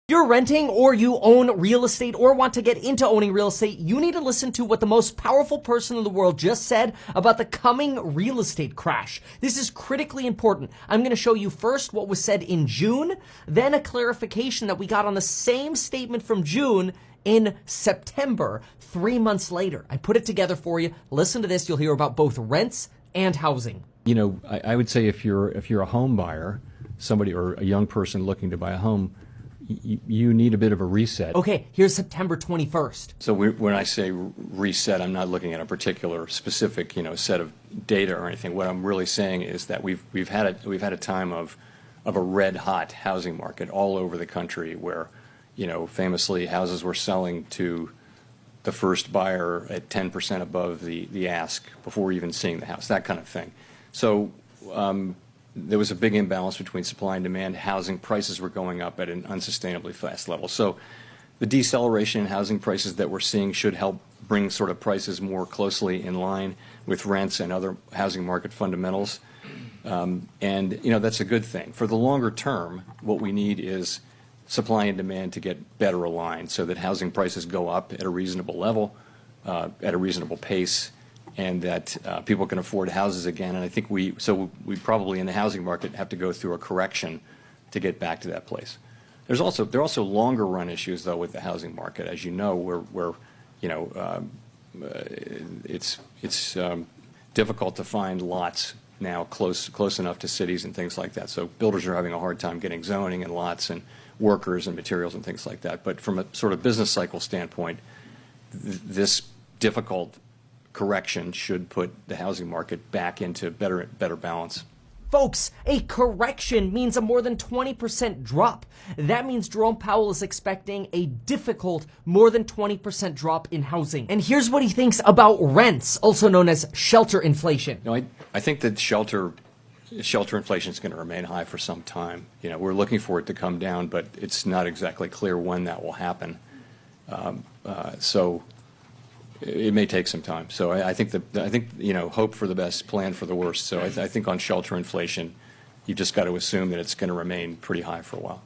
You're renting or you own real estate or want to get into owning real estate, you need to listen to what the most powerful person in the world just said about the coming real estate crash. This is critically important. I'm going to show you first what was said in June, then a clarification that we got on the same statement from June in September, 3 months later. I put it together for you. Listen to this. You'll hear about both rents and housing. You know, I would say if you're a home buyer, somebody or a young person looking to buy a home, you need a bit of a reset. Okay, here's September 21st. So when I say reset, I'm not looking at a particular specific, set of data or anything. What I'm really saying is that we've had a time of a red hot housing market all over the country where, famously houses were selling to the first buyer at 10% above the ask before even seeing the house, that kind of thing. So there was a big imbalance between supply and demand. Housing prices were going up at an unsustainably fast level. So the deceleration in housing prices that we're seeing should help bring sort of prices more closely in line with rents and other housing market fundamentals. And that's a good thing. For the longer term, what we need is supply and demand to get better aligned so that housing prices go up at a reasonable level, at a reasonable pace, and that people can afford houses again. And I think we probably in the housing market have to go through a correction to get back to that place. There are also longer run issues though with the housing market, as you know, where it's difficult to find lots now close enough to cities and things like that. So builders are having a hard time getting zoning and lots and workers and materials and things like that. But from a sort of business cycle standpoint, this difficult correction should put the housing market back into better balance. Folks, a correction means a more than 20% drop. That means Jerome Powell is expecting a difficult more than 20% drop in housing. And here's what he thinks about rents, also known as shelter inflation. I think that shelter inflation is going to remain high for some time. We're looking for it to come down, but it's not exactly clear when that will happen. So it may take some time. So I think hope for the best, plan for the worst. So I think on shelter inflation, you've just got to assume that it's going to remain pretty high for a while.